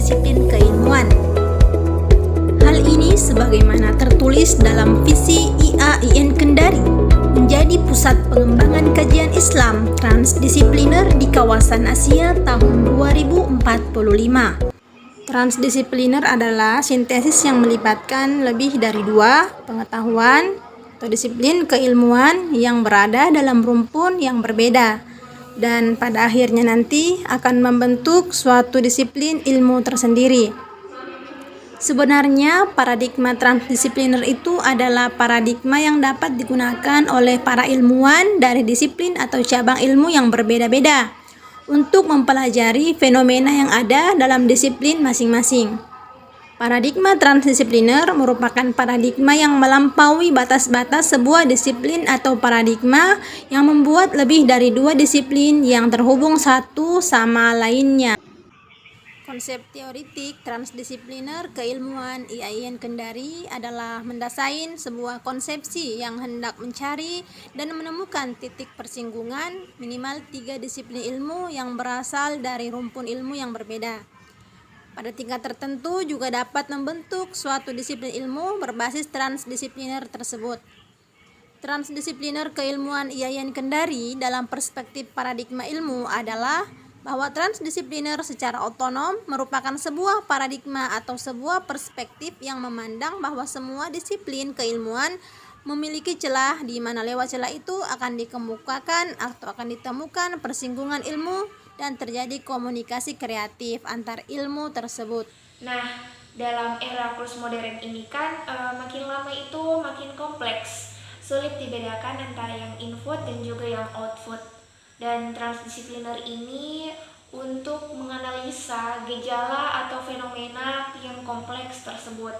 disiplin keilmuan. Hal ini sebagaimana tertulis dalam visi IAIN Kendari, menjadi pusat pengembangan kajian Islam transdisipliner di kawasan Asia tahun 2045. Transdisipliner adalah sintesis yang melibatkan lebih dari dua pengetahuan atau disiplin keilmuan yang berada dalam rumpun yang berbeda dan pada akhirnya nanti akan membentuk suatu disiplin ilmu tersendiri. Sebenarnya paradigma transdisipliner itu adalah paradigma yang dapat digunakan oleh para ilmuwan dari disiplin atau cabang ilmu yang berbeda-beda untuk mempelajari fenomena yang ada dalam disiplin masing-masing. Paradigma transdisipliner merupakan paradigma yang melampaui batas-batas sebuah disiplin atau paradigma yang membuat lebih dari dua disiplin yang terhubung satu sama lainnya. Konsep teoritik transdisipliner keilmuan IAIN Kendari adalah mendasari sebuah konsepsi yang hendak mencari dan menemukan titik persinggungan minimal 3 disiplin ilmu yang berasal dari rumpun ilmu yang berbeda. Pada tingkat tertentu juga dapat membentuk suatu disiplin ilmu berbasis transdisipliner tersebut. Transdisipliner keilmuan IAIN Kendari dalam perspektif paradigma ilmu adalah bahwa transdisipliner secara otonom merupakan sebuah paradigma atau sebuah perspektif yang memandang bahwa semua disiplin keilmuan memiliki celah di mana lewat celah itu akan dikemukakan atau akan ditemukan persinggungan ilmu dan terjadi komunikasi kreatif antar ilmu tersebut. Nah, dalam era postmodern ini kan makin lama itu makin kompleks, sulit dibedakan antara yang input dan juga yang output. Dan transdisipliner ini untuk menganalisa gejala atau fenomena yang kompleks tersebut.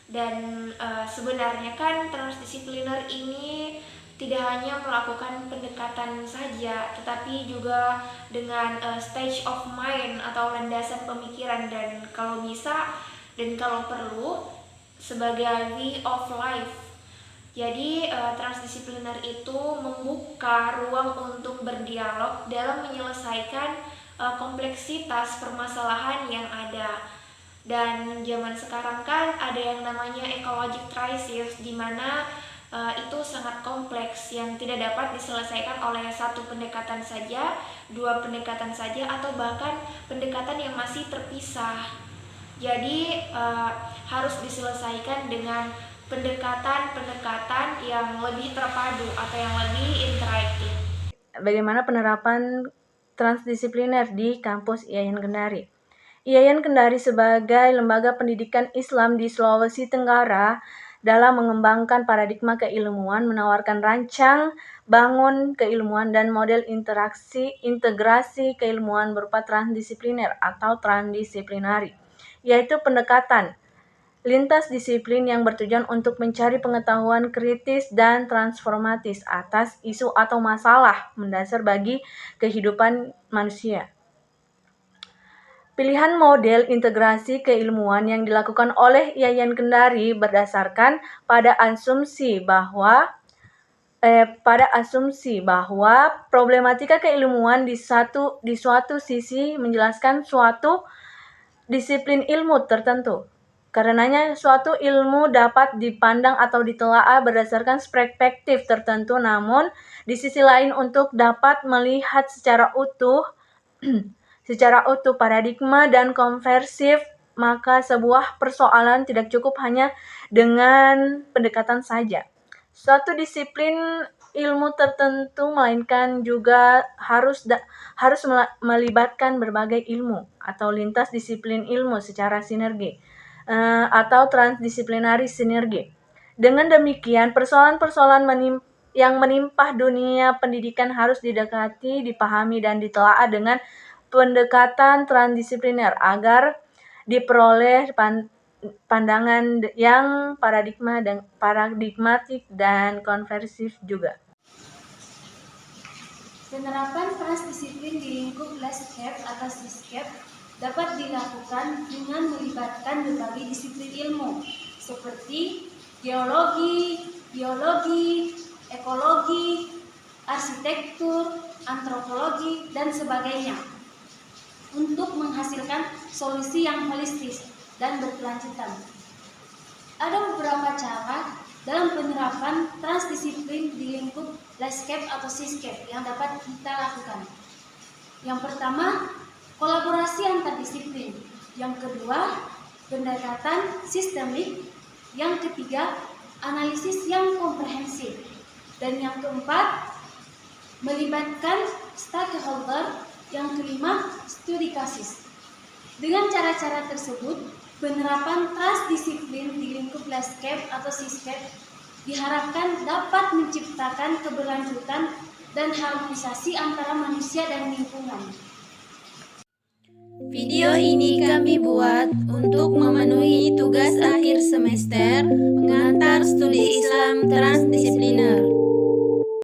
Dan sebenarnya kan transdisipliner ini tidak hanya melakukan pendekatan saja, tetapi juga dengan stage of mind atau landasan pemikiran dan kalau bisa dan kalau perlu sebagai way of life. Jadi transdisipliner itu membuka ruang untuk berdialog dalam menyelesaikan kompleksitas permasalahan yang ada. Dan zaman sekarang kan ada yang namanya ecologic crisis, di mana itu sangat kompleks yang tidak dapat diselesaikan oleh satu pendekatan saja, dua pendekatan saja, atau bahkan pendekatan yang masih terpisah. Jadi harus diselesaikan dengan pendekatan-pendekatan yang lebih terpadu atau yang lebih interaktif. Bagaimana penerapan transdisipliner di kampus IAIN Kendari? IAIN Kendari sebagai lembaga pendidikan Islam di Sulawesi Tenggara dalam mengembangkan paradigma keilmuan menawarkan rancang bangun keilmuan dan model integrasi keilmuan berupa transdisipliner atau transdisiplinari, yaitu pendekatan lintas disiplin yang bertujuan untuk mencari pengetahuan kritis dan transformatif atas isu atau masalah mendasar bagi kehidupan manusia. Pilihan model integrasi keilmuan yang dilakukan oleh IAIN Kendari berdasarkan pada asumsi bahwa problematika keilmuan di suatu sisi menjelaskan suatu disiplin ilmu tertentu. Karenanya suatu ilmu dapat dipandang atau ditelaah berdasarkan perspektif tertentu, namun di sisi lain untuk dapat melihat secara utuh paradigma dan konversif, maka sebuah persoalan tidak cukup hanya dengan pendekatan saja. Suatu disiplin ilmu tertentu melainkan juga harus melibatkan berbagai ilmu atau lintas disiplin ilmu secara sinergi atau transdisiplinari sinergi. Dengan demikian, persoalan-persoalan yang menimpa dunia pendidikan harus didekati, dipahami, dan ditelaah dengan pendekatan transdisipliner agar diperoleh pandangan yang paradigmatik dan konversif juga. Penerapan transdisiplin di lingkup landscape atau seascape dapat dilakukan dengan melibatkan berbagai disiplin ilmu seperti geologi, biologi, ekologi, arsitektur, antropologi, dan sebagainya. untuk menghasilkan solusi yang holistis dan berkelanjutan. Ada beberapa cara dalam penerapan transdisiplin di lingkup landscape atau seascape yang dapat kita lakukan. Yang pertama, kolaborasi antar disiplin. Yang kedua, pendekatan sistemik. Yang ketiga, analisis yang komprehensif. Dan yang keempat, melibatkan stakeholder. Yang kelima, studi kasus. Dengan cara-cara tersebut, penerapan transdisiplin di lingkup landscape atau seascape diharapkan dapat menciptakan keberlanjutan dan harmonisasi antara manusia dan lingkungan. Video ini kami buat untuk memenuhi tugas akhir semester pengantar studi Islam Trans